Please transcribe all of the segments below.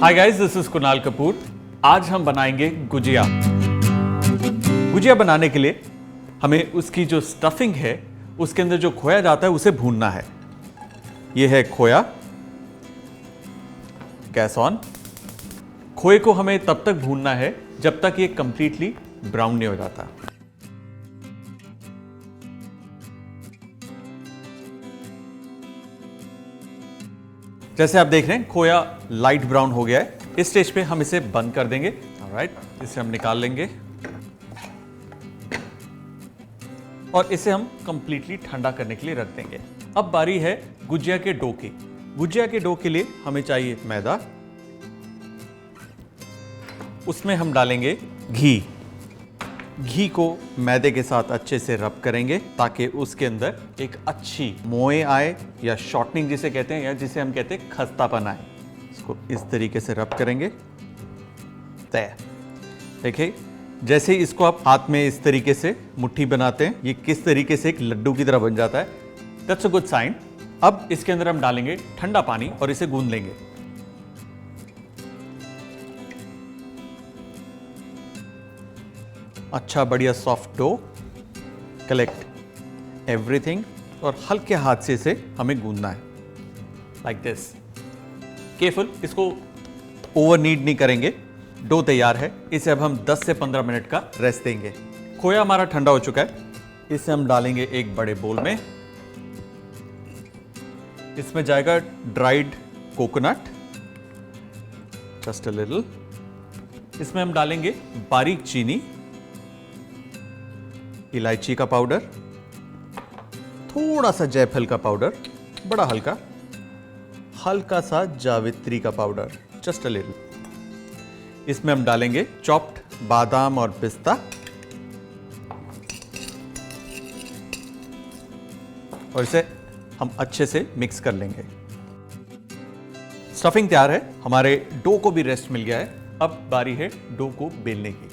Hi guys, this is Kunal Kapoor. आज हम बनाएंगे गुजिया। गुजिया बनाने के लिए हमें उसकी जो स्टफिंग है, उसके अंदर जो खोया जाता है उसे भूनना है। यह है खोया। Gas on. खोए को हमें तब तक भूनना है जब तक ये कंप्लीटली ब्राउन नहीं हो जाता। जैसे आप देख रहे हैं खोया लाइट ब्राउन हो गया है। इस स्टेज पे हम इसे बंद कर देंगे। ऑलराइट, इसे हम निकाल लेंगे और इसे हम कंप्लीटली ठंडा करने के लिए रख देंगे। अब बारी है गुजिया के डो की। गुजिया के डो के लिए हमें चाहिए मैदा। उसमें हम डालेंगे घी। घी को मैदे के साथ अच्छे से रब करेंगे ताकि उसके अंदर एक अच्छी मोए आए, या शॉर्टनिंग जिसे कहते हैं, या जिसे हम कहते हैं खस्तापन आए। इसको इस तरीके से रब करेंगे। तय। देखिए, जैसे ही इसको आप हाथ में इस तरीके से मुट्ठी बनाते हैं, ये किस तरीके से एक लड्डू की तरह बन जाता है। That's a good sign. अब इसके अंदर हम डालेंगे ठंडा पानी और इसे गूंद लेंगे। अच्छा बढ़िया सॉफ्ट डो। कलेक्ट एवरीथिंग और हल्के हाथ से इसे हमें गूंदना है, लाइक दिस। केयरफुल, इसको ओवर नीड नहीं करेंगे। डो तैयार है। इसे अब हम 10 से 15 मिनट का रेस्ट देंगे। खोया हमारा ठंडा हो चुका है। इसे हम डालेंगे एक बड़े बोल में। इसमें जाएगा dried coconut, just a little. इसमें हम डालेंगे बारीक चीनी, इलायची का पाउडर, थोड़ा सा जायफल का पाउडर, बड़ा हल्का, हल्का सा जावित्री का पाउडर, जस्ट अ लिटिल। इसमें हम डालेंगे चॉप्ड बादाम और पिस्ता, और इसे हम अच्छे से मिक्स कर लेंगे। स्टफिंग तैयार है। हमारे डो को भी रेस्ट मिल गया है। अब बारी है डो को बेलने की।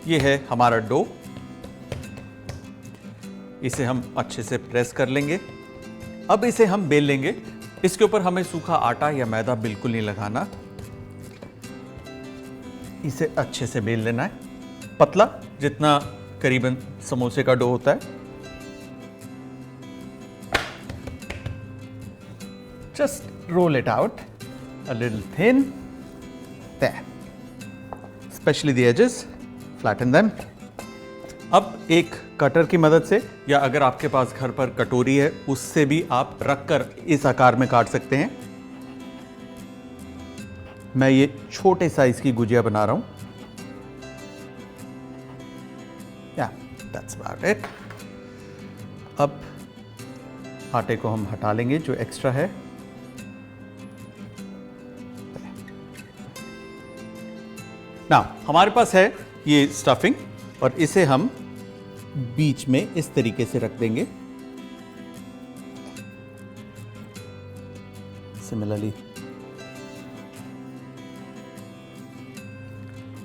ये है हमारा डो। इसे हम अच्छे से प्रेस कर लेंगे। अब इसे हम बेल लेंगे। इसके ऊपर हमें सूखा आटा या मैदा बिल्कुल नहीं लगाना। इसे अच्छे से बेल लेना है, पतला, जितना करीबन समोसे का डो होता है। Just roll it out a little thin, there, especially the edges, flatten them। अब एक कटर की मदद से, या अगर आपके पास घर पर कटोरी है उससे भी आप रखकर इस आकार में काट सकते हैं। मैं ये छोटे साइज की गुजिया बना रहा हूं। या दैट्स अबाउट इट। अब आटे को हम हटा लेंगे जो एक्स्ट्रा है। ना, हमारे पास है ये स्टफिंग और इसे हम बीच में इस तरीके से रख देंगे। सिमिलरली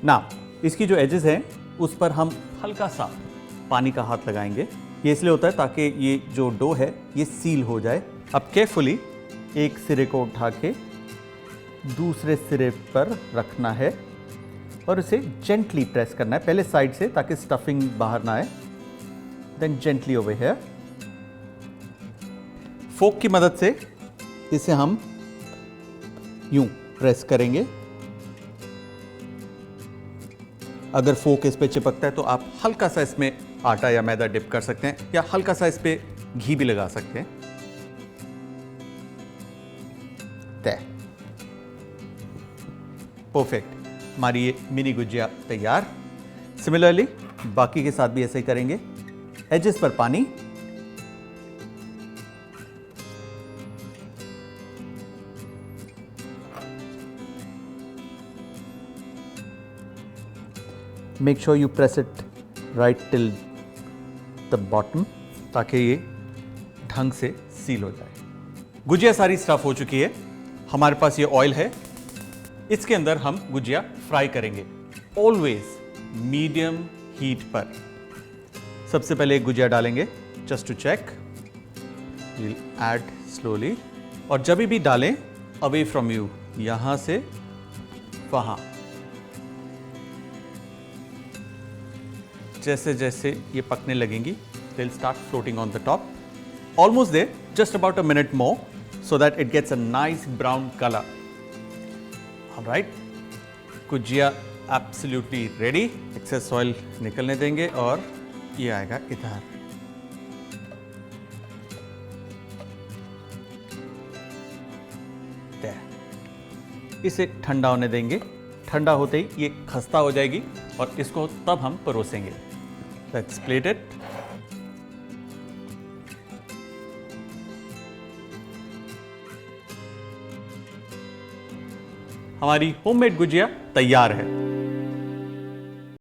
ना, इसकी जो एजेस हैं उस पर हम हल्का सा पानी का हाथ लगाएंगे। ये इसलिए होता है ताकि ये जो डो है ये सील हो जाए। अब केयरफुली एक सिरे को उठा के दूसरे सिरे पर रखना है और इसे जेंटली प्रेस करना है, पहले साइड से ताकि स्टफिंग बाहर ना आए, देन जेंटली ओवर हियर। फोक की मदद से इसे हम यूं प्रेस करेंगे। अगर फोक इस पे चिपकता है तो आप हल्का सा इसमें आटा या मैदा डिप कर सकते हैं, या हल्का सा इस पे घी भी लगा सकते हैं। परफेक्ट, हमारी ये मिनी गुजिया तैयार। सिमिलरली बाकी के साथ भी ऐसे ही करेंगे। एजेस पर पानी, make sure you press it right till the bottom ताकि ये ढंग से सील हो जाए। गुजिया सारी स्टफ हो चुकी है। हमारे पास ये ऑयल है, इसके अंदर हम गुजिया फ्राई करेंगे, ऑलवेज मीडियम हीट पर। सबसे पहले एक गुजिया डालेंगे, just to check, we'll add slowly, और जब भी डालें अवे फ्रॉम यू, यहां से वहां। जैसे जैसे ये पकने लगेंगी, they'll start floating on the top. Almost there, just about a minute more, so that it gets a nice brown color. All right, gujiya absolutely ready. Excess oil निकलने देंगे और ये आएगा इधर। इसे ठंडा होने देंगे। ठंडा होते ही ये खस्ता हो जाएगी और इसको तब हम परोसेंगे। Let's plate it. हमारी होममेड गुजिया तैयार है।